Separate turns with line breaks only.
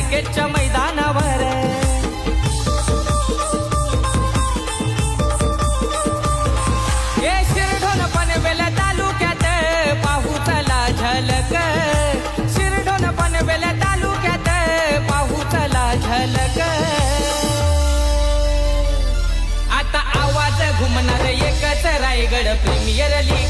क्रिकेटच्या मैदानावर शिरढोण पनवेल तालुक्यात पाहू चला झलक शिरढोण पनवेल तालुक्यात पाहू चला झलक आता आवाज घुमणार एकच रायगड प्रीमियर लीग